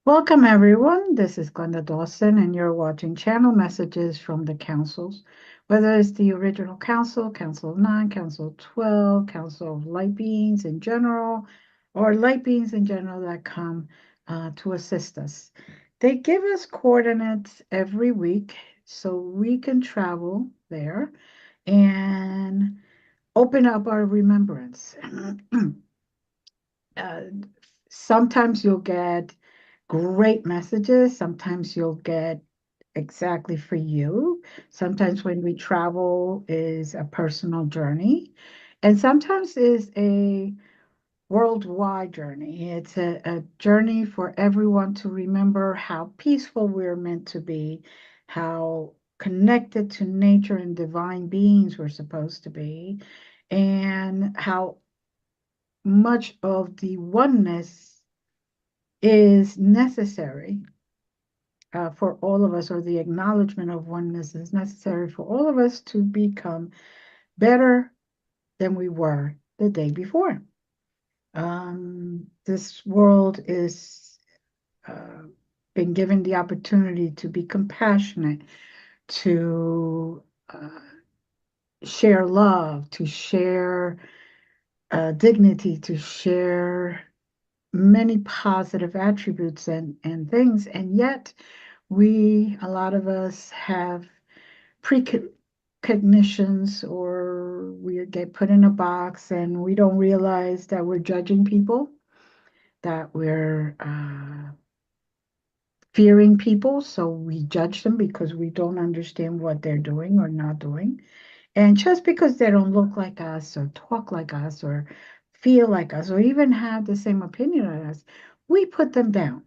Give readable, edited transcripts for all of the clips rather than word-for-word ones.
Welcome, everyone. This is Glenda Dawson, and you're watching Channel Messages from the Councils, whether it's the original Council, Council of Nine, Council of 12, Council of Light Beings in general, or light beings in general that come to assist us. They give us coordinates every week so we can travel there and open up our remembrance. uh, Sometimes you'll get great messages. Sometimes you'll get exactly for you. Sometimes when we travel is a personal journey, and sometimes is a worldwide journey. It's a journey for everyone to remember how peaceful we're meant to be, how connected to nature and divine beings we're supposed to be, and how much of the oneness is necessary for all of us, or the acknowledgement of oneness is necessary for all of us to become better than we were the day before. This world is uh, been given the opportunity to be compassionate, to share love, to share dignity, to share many positive attributes and things. And yet, a lot of us have precognitions, or we get put in a box and we don't realize that we're judging people, that we're fearing people. So we judge them because we don't understand what they're doing or not doing. And just because they don't look like us or talk like us or feel like us or even have the same opinion as us, we put them down.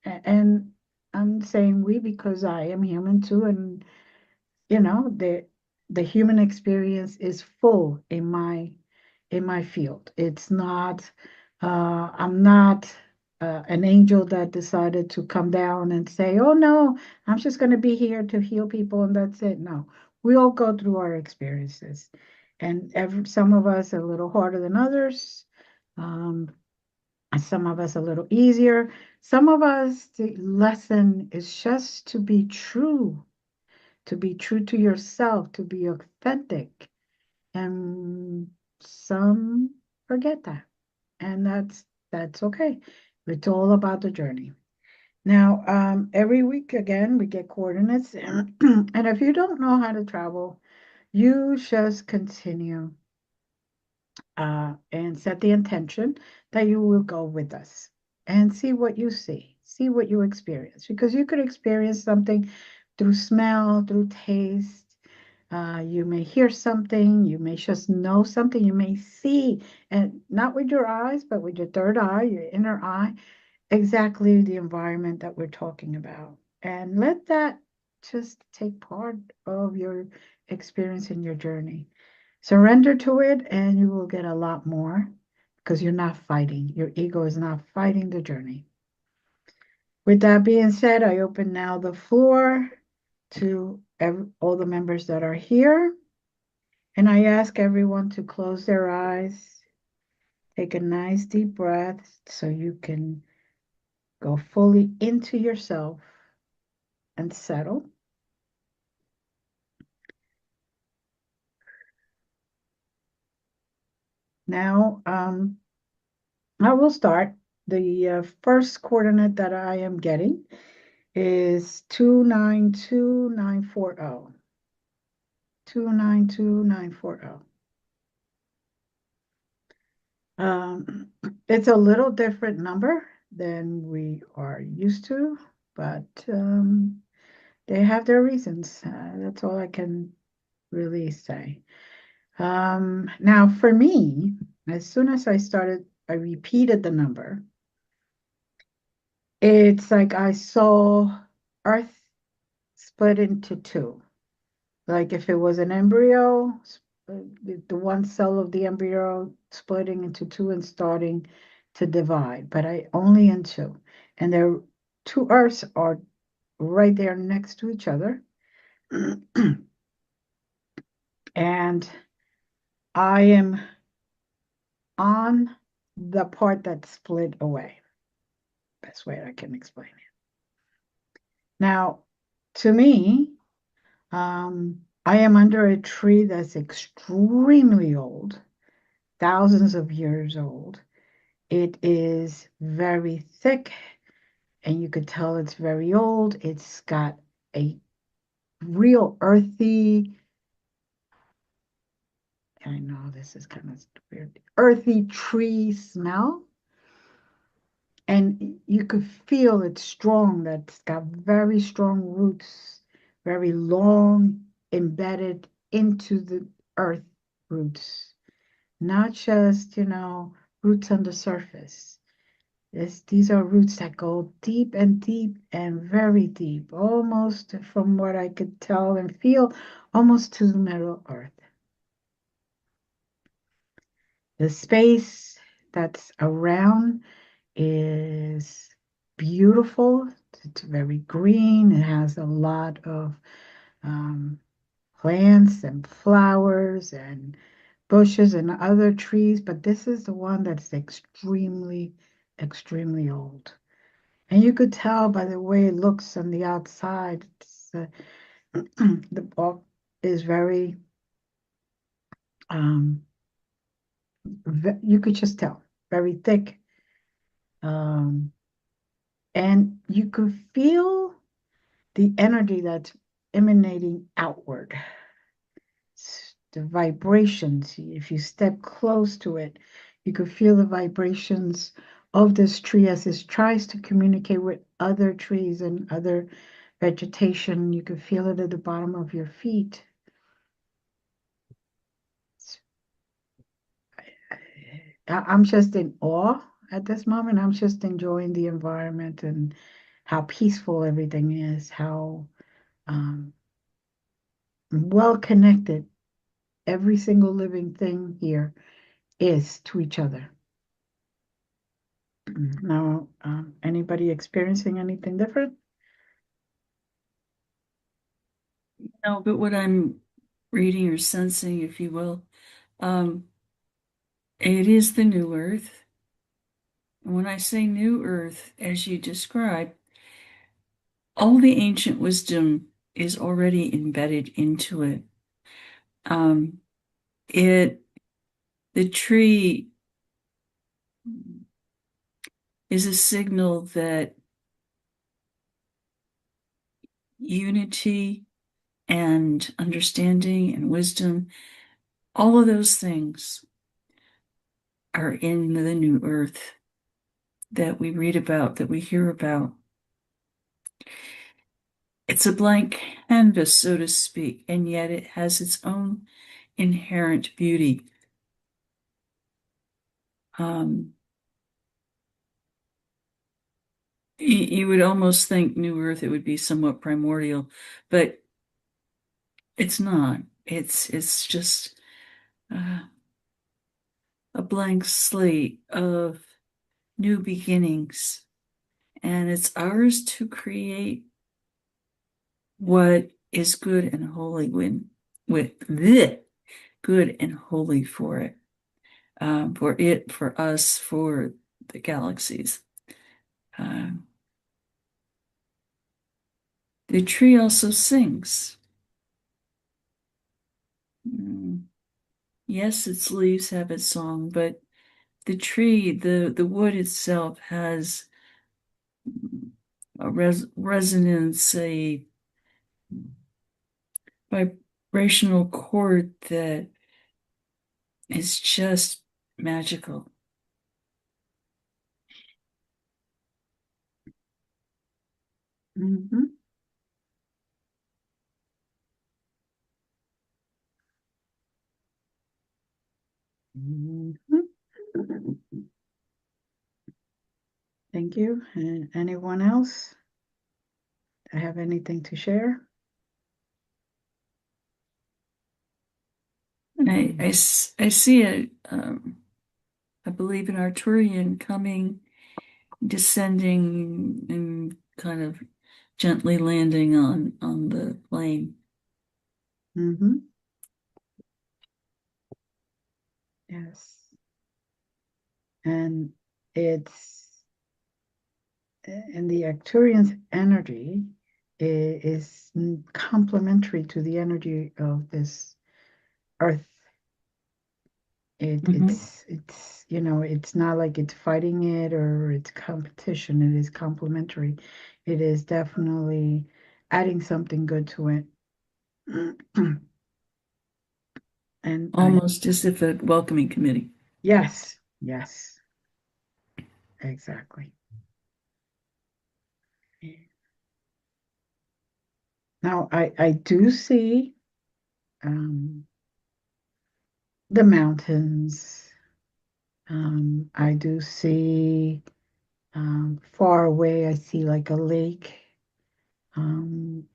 And I'm saying we because I am human too. And, the human experience is full in my field. It's not, I'm not an angel that decided to come down and say, oh no, I'm just going to be here to heal people and that's it. No, we all go through our experiences. And some of us are a little harder than others. Um, and some of us a little easier. Some of us, the lesson is just to be true to yourself, to be authentic. And some forget that. And that's okay. It's all about the journey. Now, every week again, we get coordinates. And if you don't know how to travel, you just continue and set the intention that you will go with us and see what you see what you experience. Because you could experience something through smell, through taste. You may hear something, you may just know something, you may see, and not with your eyes, but with your third eye, your inner eye, exactly the environment that we're talking about. And let that just take part of your experience in your journey. Surrender to it, and you will get a lot more because you're not fighting. Your ego is not fighting the journey. With that being said, I open now the floor to all the members that are here. And I ask everyone to close their eyes, take a nice deep breath so you can go fully into yourself and settle. Now, I will start. The first coordinate that I am getting is 292940. 292940. It's a little different number than we are used to, but they have their reasons. That's all I can really say. Now, for me, as soon as I repeated the number. It's like I saw Earth split into two. Like if it was an embryo, the one cell of the embryo splitting into two and starting to divide, but I only in two. And their two Earths are right there next to each other. And I am on the part that split away. Best way I can explain it. Now, to me, I am under a tree that's extremely old, thousands of years old. It is very thick, and you could tell it's very old. It's got a real earthy, I know this is kind of weird, earthy tree smell. And you could feel it's strong, that's got very strong roots, very long, embedded into the earth roots, not just, roots on the surface. These are roots that go deep and deep and very deep, almost from what I could tell and feel, almost to the Middle Earth. The space that's around is beautiful. It's very green. It has a lot of um, plants and flowers and bushes and other trees, but this is the one that's extremely, extremely old. And you could tell by the way it looks on the outside. The bark is very, um, you could just tell, very thick. Um, and you could feel the energy that's emanating outward. The vibrations, if you step close to it, you could feel the vibrations of this tree as it tries to communicate with other trees and other vegetation. You could feel it at the bottom of your feet. I'm just in awe at this moment. I'm just enjoying the environment and how peaceful everything is, how um, well connected every single living thing here is to each other. Now, anybody experiencing anything different? No, but what I'm reading or sensing, if you will, um, it is the new earth. And when I say new earth, as you describe, all the ancient wisdom is already embedded into it. Um, it the tree is a signal that unity and understanding and wisdom, all of those things are in the new earth that we read about, that we hear about. It's a blank canvas, so to speak, and yet it has its own inherent beauty. Um, you would almost think New Earth it would be somewhat primordial, but it's not. It's just uh, a blank slate of new beginnings, and it's ours to create what is good and holy with the good and holy for it, for us, for the galaxies. Um, the tree also sings. Mm, yes, its leaves have its song, but the tree, the wood itself has a resonance, a vibrational chord that is just magical. Mhm. Mhm. Thank you. And anyone else have anything to share? And I see it, I believe, an Arturian coming, descending, and kind of gently landing on the plane. Mm-hmm. Yes. And it's And the Arcturian's energy is complementary to the energy of this Earth. Mhm. It's it's not like it's fighting it or it's competition. It is complementary. It is definitely adding something good to it. And I Almost as if a welcoming committee. yes, yes, exactly. Now I do see um, the mountains. I do see far away. I see like a lake. Um,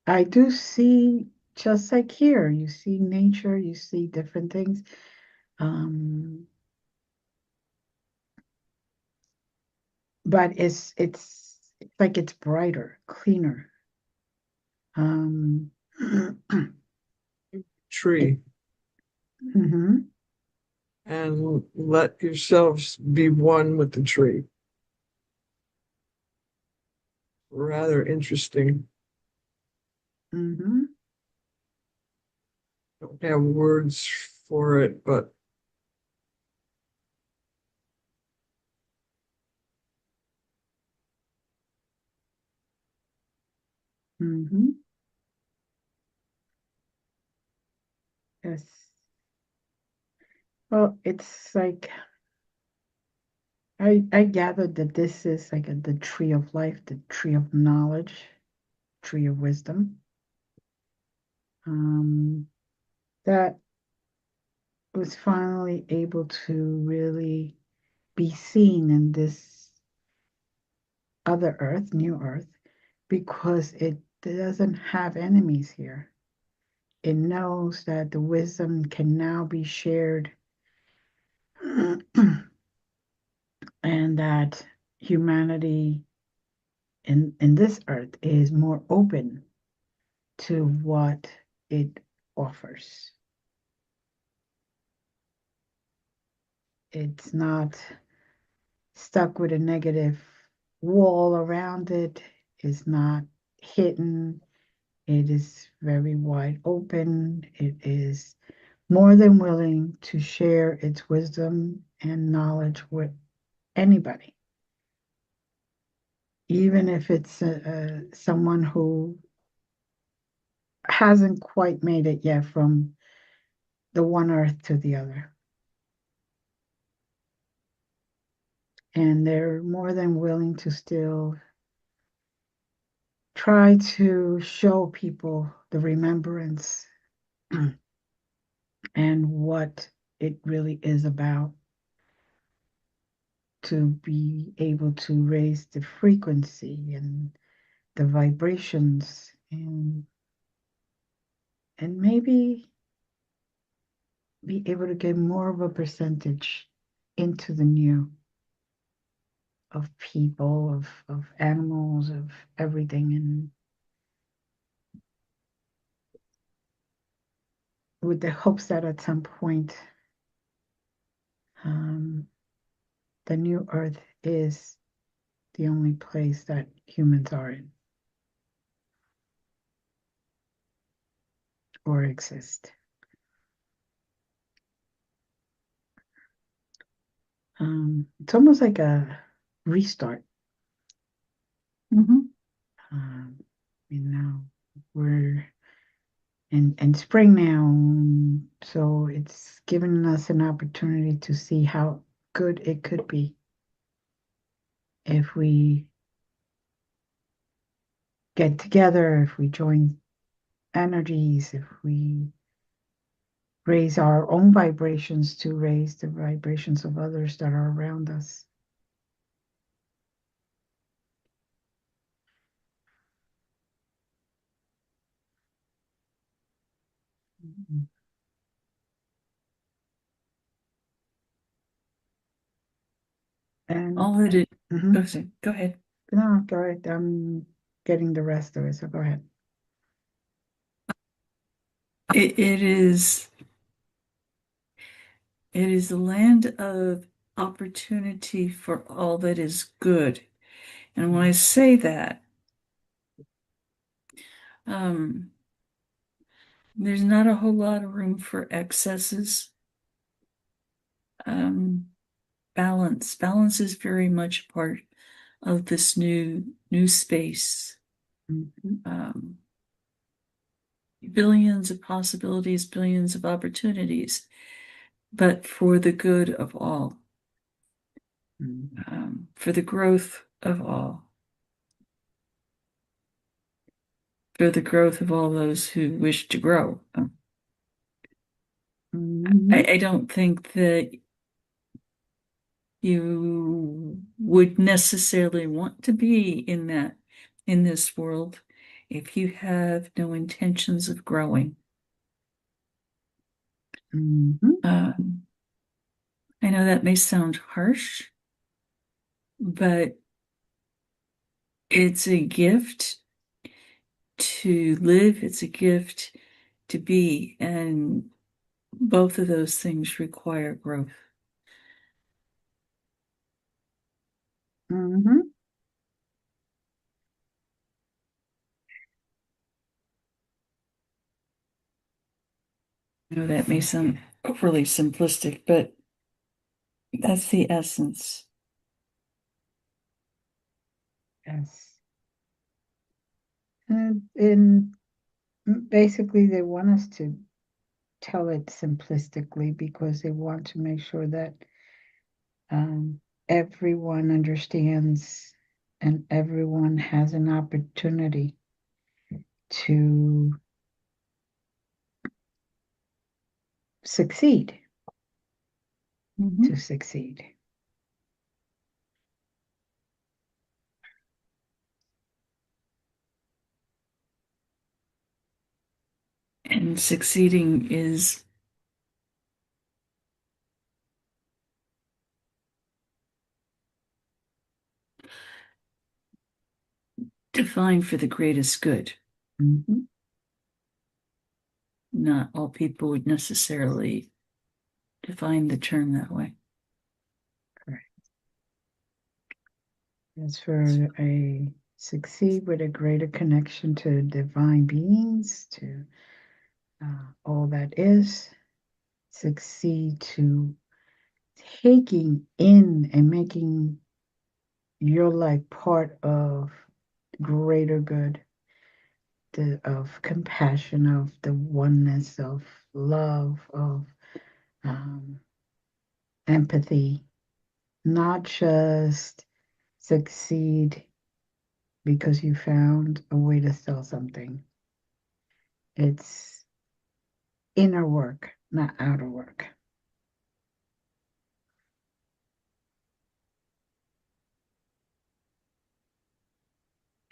I do see just like here. You see nature. You see different things. Um, but it's like it's brighter, cleaner. Um, it, Tree mhm. and let yourselves be one with the tree. Rather interesting. Mm-hmm. Don't have words for it, but Mm-hmm. Yes. Well, it's like I gathered that this is like the tree of life, the tree of knowledge, tree of wisdom. Um, that was finally able to really be seen in this other earth, new earth, because it doesn't have enemies here. It knows that the wisdom can now be shared and that humanity in this earth is more open to what it offers. It's not stuck with a negative wall around it, it's not hidden, it is very wide open, it is more than willing to share its wisdom and knowledge with anybody, even if it's someone who hasn't quite made it yet from the one earth to the other. And they're more than willing to still try to show people the remembrance and what it really is about to be able to raise the frequency and the vibrations and maybe be able to get more of a percentage into the new of people, of animals, of everything, and with the hopes that at some point um, the new earth is the only place that humans are in or exist. It's almost like a restart. Mhm. Um, you know, we're in spring now, so it's given us an opportunity to see how good it could be if we get together, if we join energies, if we raise our own vibrations to raise the vibrations of others that are around us. And All that it, mhm. go ahead. No, go ahead. I'm getting the rest of it, so go ahead. It is it is a land of opportunity for all that is good. And when I say that, there's not a whole lot of room for excesses. Balance is very much part of this new space. Billions of possibilities, billions of opportunities, but for the good of all, for the growth of all, for the growth of all those who wish to grow. I don't think that you would necessarily want to be in this world if you have no intentions of growing. I know that may sound harsh, but it's a gift to live, it's a gift to be, and both of those things require growth. I know that may sound overly simplistic, but that's the essence. Yes. And basically, they want us to tell it simplistically because they want to make sure that everyone understands and everyone has an opportunity to succeed. To succeed. And succeeding is defined for the greatest good. Not all people would necessarily define the term that way. Correct. As for a succeed with a greater connection to divine beings, to all that is, succeed to taking in and making your life part of greater good, of compassion, of the oneness, of love, of empathy, not just succeed because you found a way to sell something. It's inner work, not outer work.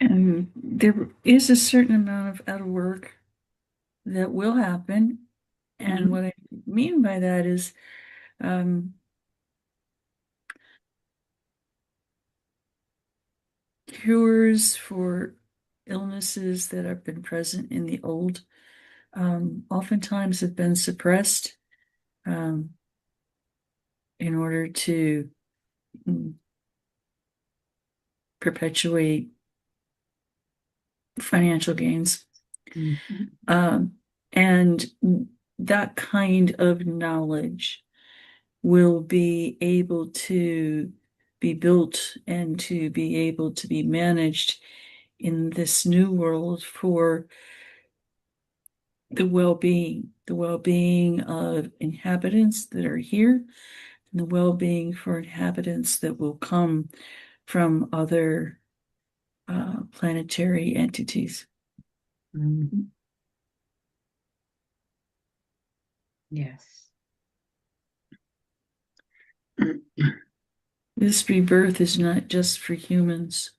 And there is a certain amount of outer work that will happen. And what I mean by that is cures for illnesses that have been present in the old oftentimes have been suppressed in order to perpetuate financial gains. And that kind of knowledge will be able to be built and to be able to be managed in this new world for the well-being of inhabitants that are here, and the well-being for inhabitants that will come from other planetary entities. Yes. This rebirth is not just for humans.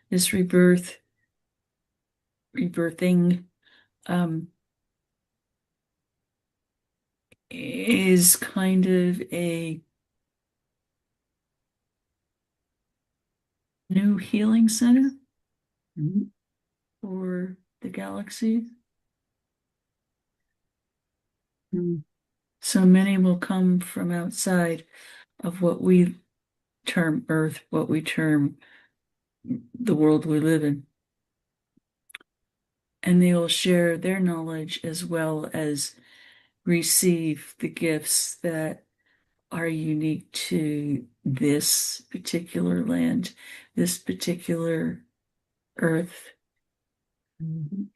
This rebirthing, is kind of a new healing center for the galaxy. So many will come from outside of what we term Earth, what we term the world we live in. And they will share their knowledge as well as receive the gifts that are unique to this particular land, this particular earth. Mhm.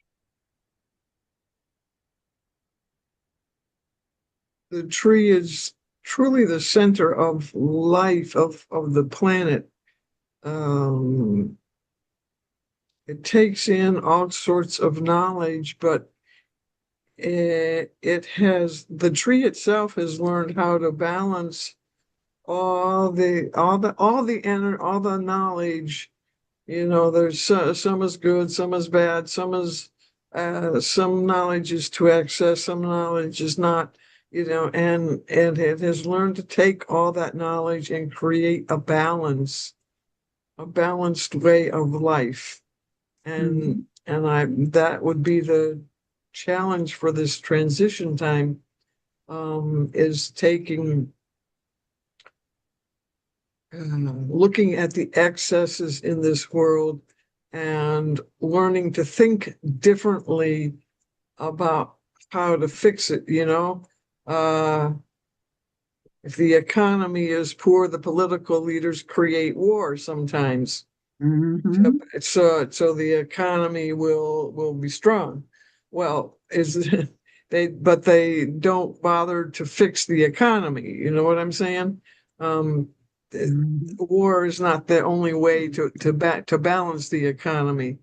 The tree is truly the center of life of the planet. Um, it takes in all sorts of knowledge, but it has the tree itself has learned how to balance all the knowledge. You know, there's some is good, some is bad, some knowledge is to access, some knowledge is not. You know, and it has learned to take all that knowledge and create a balanced way of life. Mhm. And I that would be the challenge for this transition time, is taking looking at the excesses in this world and learning to think differently about how to fix it, you know. If the economy is poor, the political leaders create war sometimes. Mhm. So the economy will be strong. Well, is but they don't bother to fix the economy. You know what I'm saying? Um, Mhm. War is not the only way to balance the economy.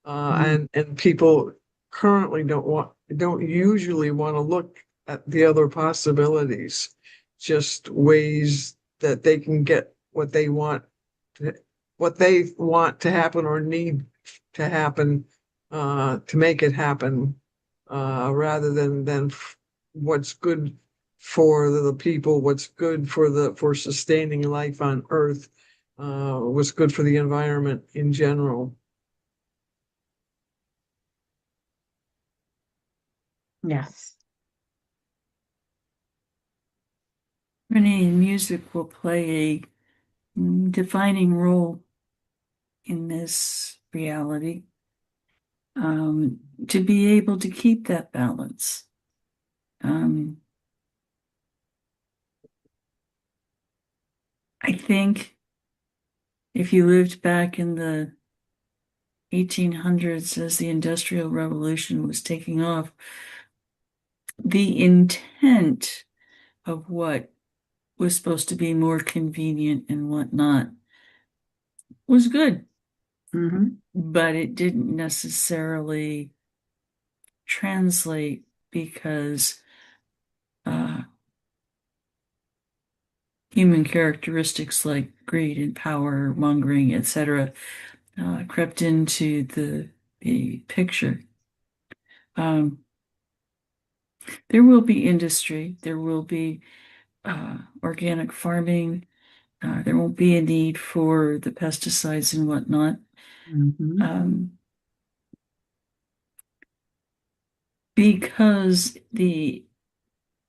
Mhm. And people currently don't usually want to look at the other possibilities, just ways that they can get to, what they want to happen or need to happen, to make it happen, rather than what's good for the people, what's good for sustaining life on Earth, what's good for the environment in general. Yes. Harmony and music will play a defining role in this reality, to be able to keep that balance. Um, I think if you lived back in the 1800s as the Industrial Revolution was taking off, the intent of what was supposed to be more convenient and whatnot was good, Mhm. but it didn't necessarily translate because uh, human characteristics like greed and power mongering, etc., crept into the picture. Um, there will be industry, there will be organic farming, there won't be a need for the pesticides and whatnot. Mhm. Um, because the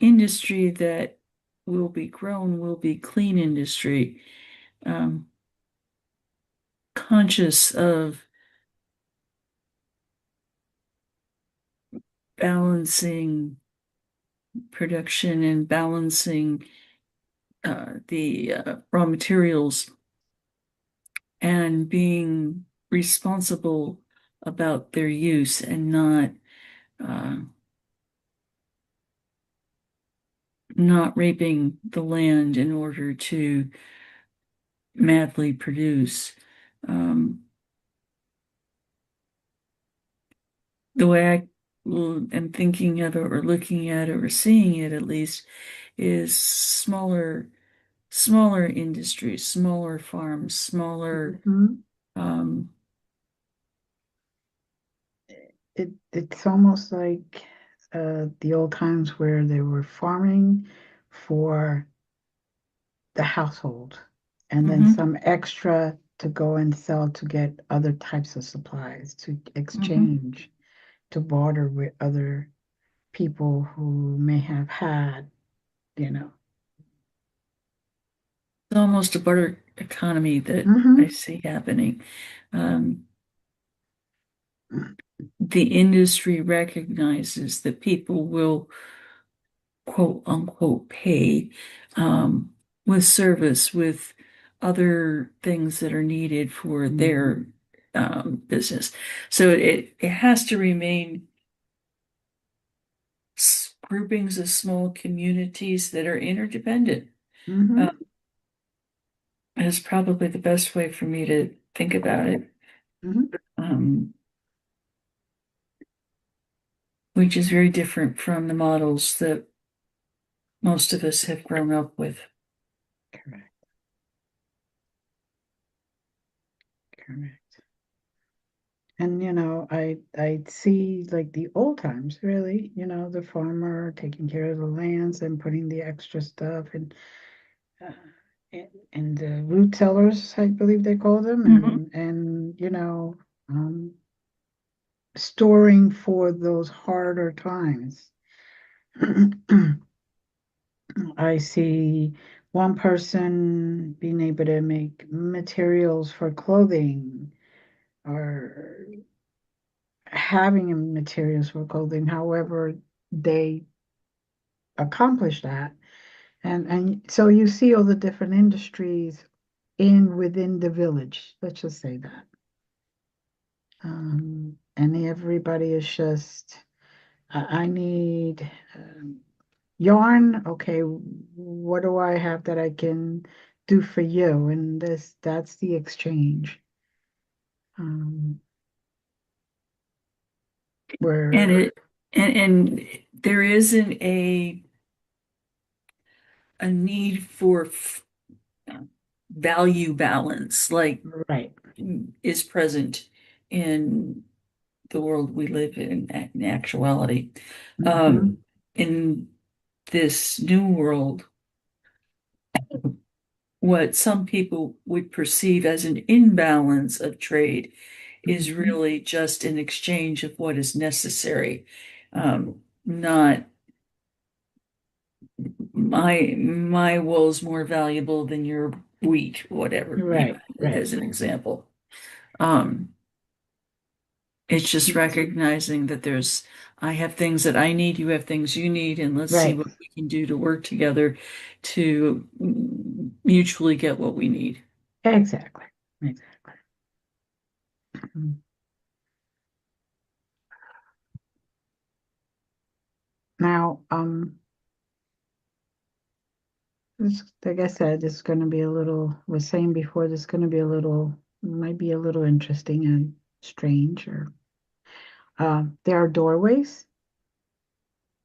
industry that will be grown will be clean industry, um, conscious of balancing production and balancing the raw materials and being responsible about their use and uh, not raping the land in order to madly produce. Um, the way I am thinking of it or looking at it or seeing it at least is smaller industries, smaller farms, smaller Mhm. um, It's almost like the old times where they were farming for the household and then mhm, some extra to go and sell to get other types of supplies, to mhm. exchange, to barter with other people who may have had, you know. It's almost a economy that I Mm-hmm. see happening. Um, the industry recognizes that people will quote unquote pay with service, with other things that are needed for their business. So it has to remain groupings of small communities that are interdependent. Mm-hmm. Is probably the best way for me to think about it. Mm-hmm. Um, which is very different from the models that most of us have grown up with. Correct. Correct. And I see like the old times, really, the farmer taking care of the lands and putting the extra stuff uh, and the root tellers, I believe they call them, Mhm. and storing for those harder times. I see one person being able to make materials for clothing or having materials for clothing, however they accomplish that. And so you see all the different industries within the village, let's just say that. And everybody is just, I need yarn. Okay, what do I have that I can do for you? And that's the exchange. Um, And where it and there isn't a need for value balance like right. is present in the world we live in actuality. Hmm. Um, in this new world, what some people would perceive as an imbalance of trade is Hmm. really just an exchange of what is necessary, not my wool is more valuable than your wheat, whatever, Right, right. as an example. Um, it's just recognizing that I have things that I need, you have things you need, and let's see Right. what we can do to work together to mutually get what we need. Exactly. Exactly. Mhm. Now, like I said, this is going to be a little, was saying before, this is going to be might be a little interesting and strange. Or there are doorways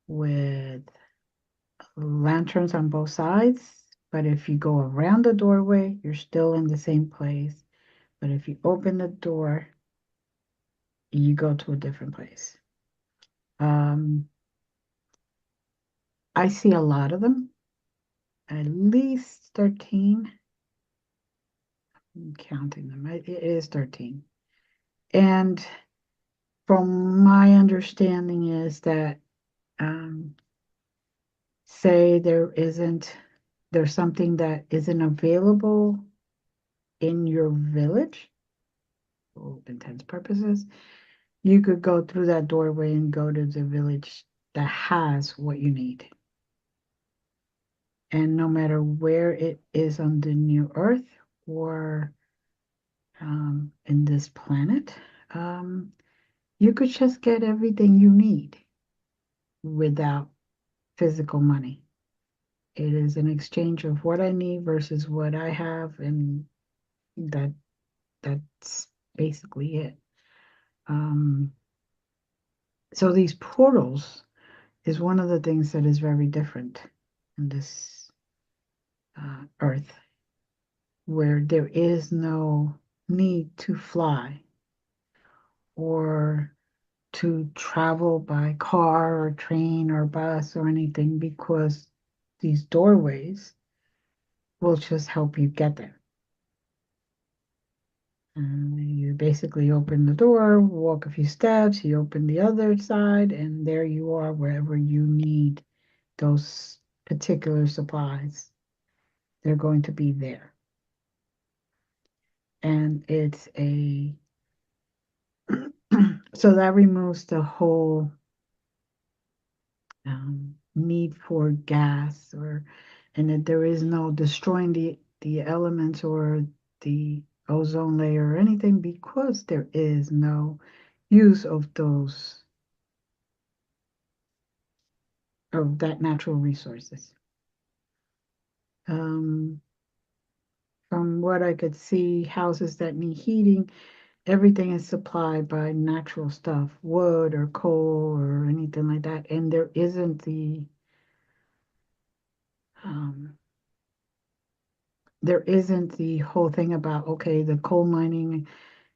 with lanterns on both sides, but if you go around the doorway, you're still in the same place. But if you open the door, you go to a different place. Um, I see a lot of them, at least 13. I'm counting them. It is 13. And from my understanding is that say there's something that isn't available in your village for all intents purposes, you could go through that doorway and go to the village that has what you need. And no matter where it is on the new earth or in this planet, um, you could just get everything you need without physical money. It is an exchange of what I need versus what I have, and that that's basically it. Um, so these portals is one of the things that is very different in this earth, where there is no need to fly or to travel by car or train or bus or anything, because these doorways will just help you get there. You basically open the door, walk a few steps, you open the other side, and there you are wherever you need those particular supplies. They're going to be there. it's a so that removes the whole need for gas, or and that there is no destroying the elements or the ozone layer or anything, because there is no use of those of that natural resources. Um, from what I could see, houses that need heating, everything is supplied by natural stuff, wood or coal or anything like that, and um, there isn't the whole thing about, okay, the coal mining,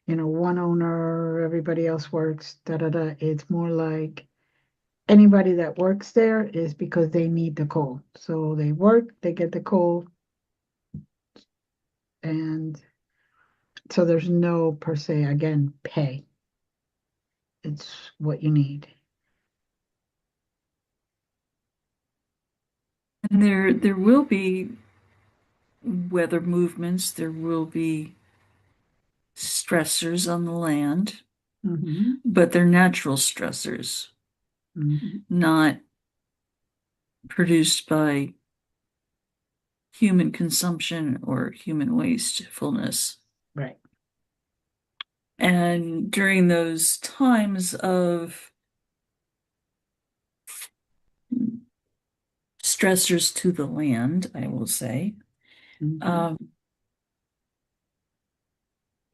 one owner, everybody else works, da da da. It's more like anybody that works there is because they need the coal. So they work, they get the coal, and so there's no per se, again, pay. It's what you need. And there will be weather movements, there will be stressors on the land, Mm-hmm. but they're natural stressors, Mm-hmm. not produced by human consumption or human wastefulness. Right. And during those times of stressors to the land, I will say, Mm-hmm.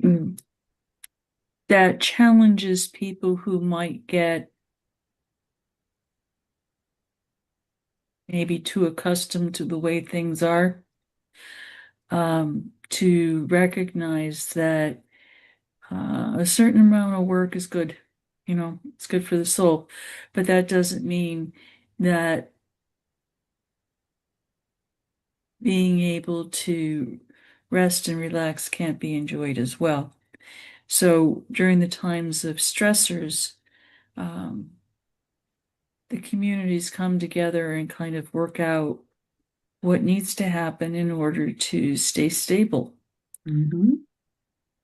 mm, that challenges people who might get maybe too accustomed to the way things are, to recognize that a certain amount of work is good. It's good for the soul, but that doesn't mean that being able to rest and relax can't be enjoyed as well. So during the times of stressors, um, the communities come together and kind of work out what needs to happen in order to stay stable. Mm-hmm.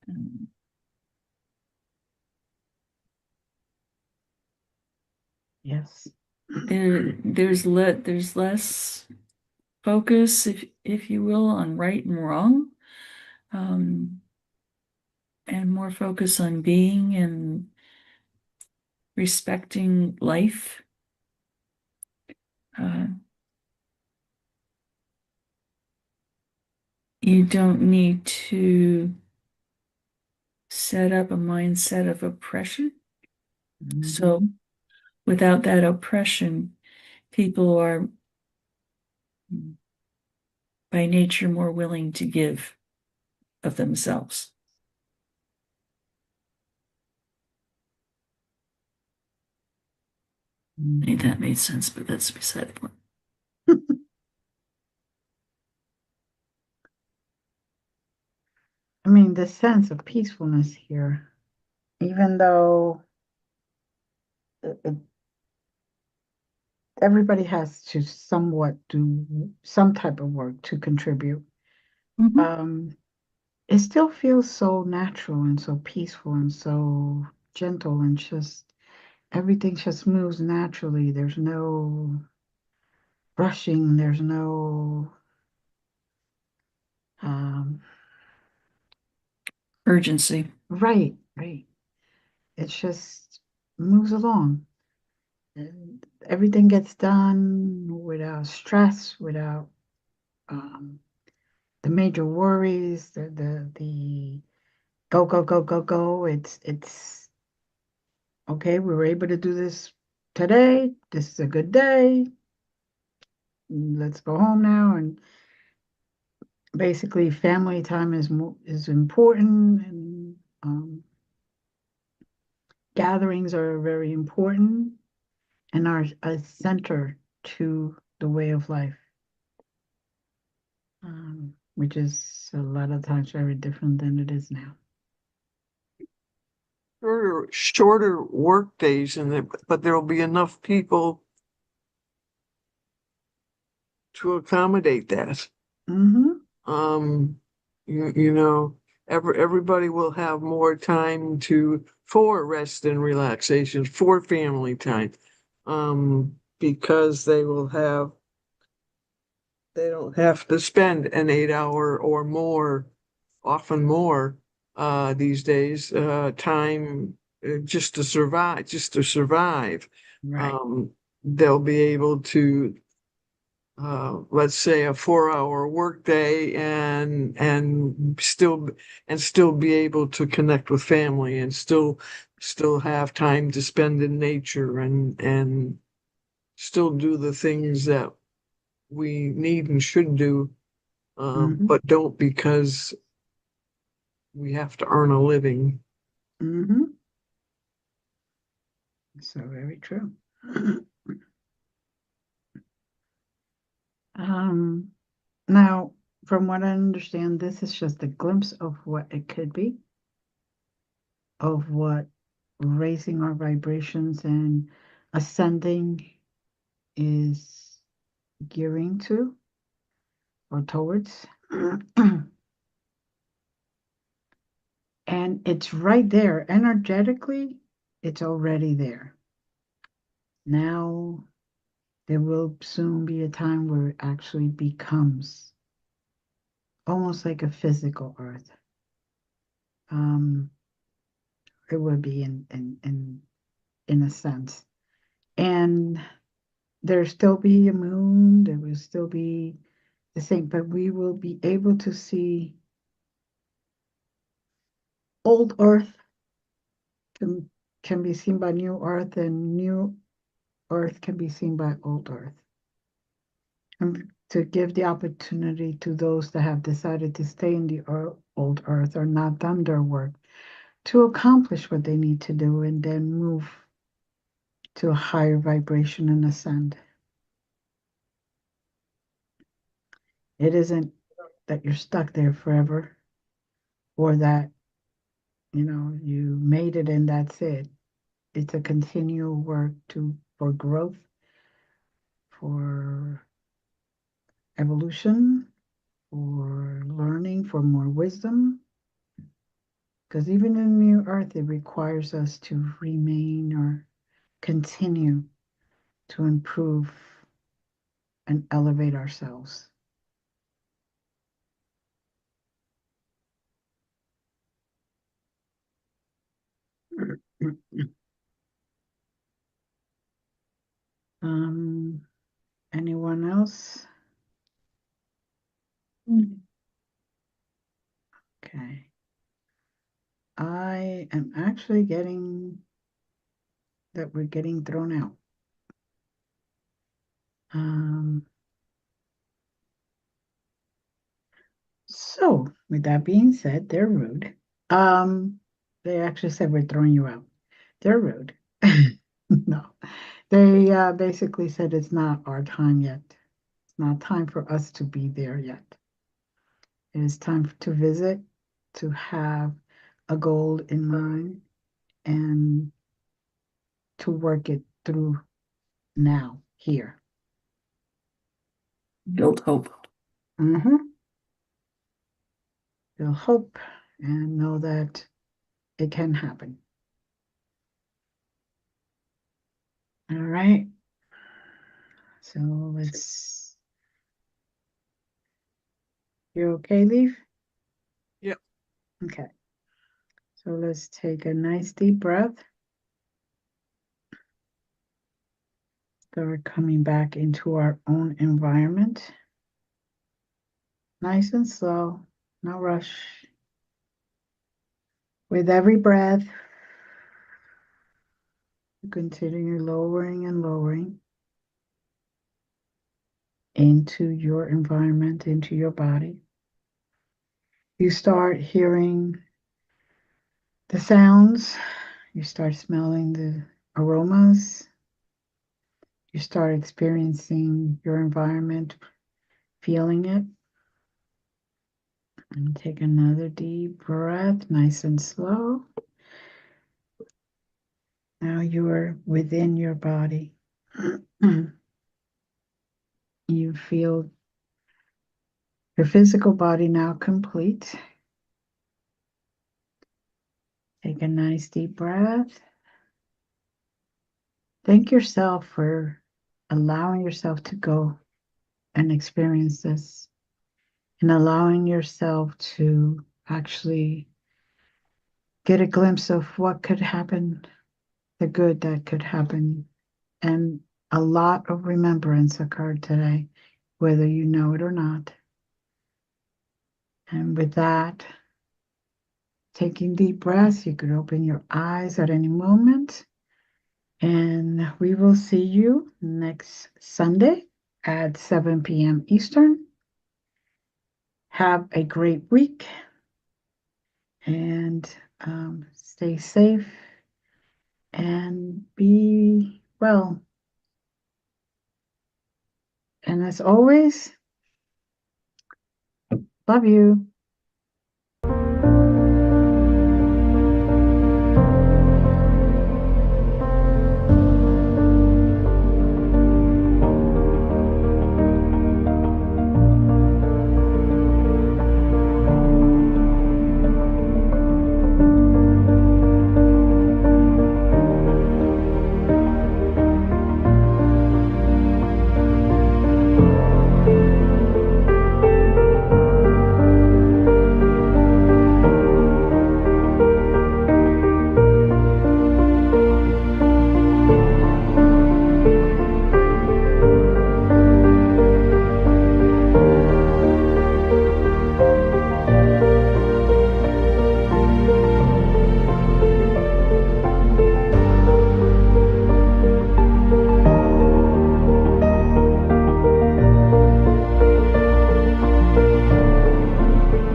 Um, Yes. there's less focus, if you will, on right and wrong, um, and more focus on being and respecting life. Uh, you don't need to set up a mindset of oppression. So Mm-hmm. without that oppression, people are by nature more willing to give of themselves. I think that made sense, but that's beside the point. I mean, the sense of peacefulness here, even though everybody has to somewhat do some type of work to contribute, Mhm. um, it still feels so natural and so peaceful and so gentle, and just everything just moves naturally. There's no rushing, there's no um, Urgency. right, right. It just moves along. And everything gets done without stress, without um, the major worries, the go, go, go, go, go. It's okay, we were able to do this today. This is a good day. Let's go home now. And basically, family time is important, and gatherings are very important and are a center to the way of life, which is a lot of times very different than it is now. Shorter work days, but there will be enough people to accommodate that. Mm-hmm. Um, you know, everybody will have more time for rest and relaxation, for family time. Because they don't have to spend an 8 hour or more, often more, these days, time just to survive. Right. They'll be able to, let's say, a 4 hour workday and still be able to connect with family and still have time to spend in nature and still do the things that we need and should do, Mm-hmm. but don't because we have to earn a living. Mm-hmm. So very true. Um, Now, from what I understand, this is just a glimpse of what it could be, of what raising our vibrations and ascending is gearing to or towards. And it's right there. Energetically, it's already there. Now, there will soon be a time where it actually becomes almost like a physical earth. Um, it would be in a sense. And there still be a moon, there will still be the same, but we will be able to see old Earth can, can be seen by new Earth, and new Earth can be seen by old Earth. And to give the opportunity to those that have decided to stay in the old Earth or not done their work to accomplish what they need to do and then move to a higher vibration and ascend. It isn't that you're stuck there forever or that you made it and that's it. It's a continual work for growth, for evolution, for learning, for more wisdom. Because even in New Earth, it requires us to remain or continue to improve and elevate ourselves. Um, Anyone else? Okay. I am actually getting that we're getting thrown out. Um, so with that being said, they're rude. They actually said we're throwing you out. They're rude. No, they basically said it's not our time yet. It's not time for us to be there yet. It is time to visit, to have a goal in mind, and to work it through now, here. Build hope. Mm-hmm. Feel hope and know that it can happen. All right. So let's. You okay, Leaf? Yep. Okay. So let's take a nice deep breath. Start coming back into our own environment. Nice and slow, no rush. With every breath, you continue lowering and lowering into your environment, into your body. You start hearing the sounds, you start smelling the aromas, you start experiencing your environment, feeling it. And take another deep breath, nice and slow. Now you are within your body. You feel your physical body now complete. Take a nice deep breath. Thank yourself for allowing yourself to go and experience this, and allowing yourself to actually get a glimpse of what could happen, the good that could happen. And a lot of remembrance occurred today, whether you know it or not. And with that, taking deep breaths, you could open your eyes at any moment. And we will see you next Sunday at 7 p.m. Eastern. Have a great week and stay safe and be well. And as always, love you.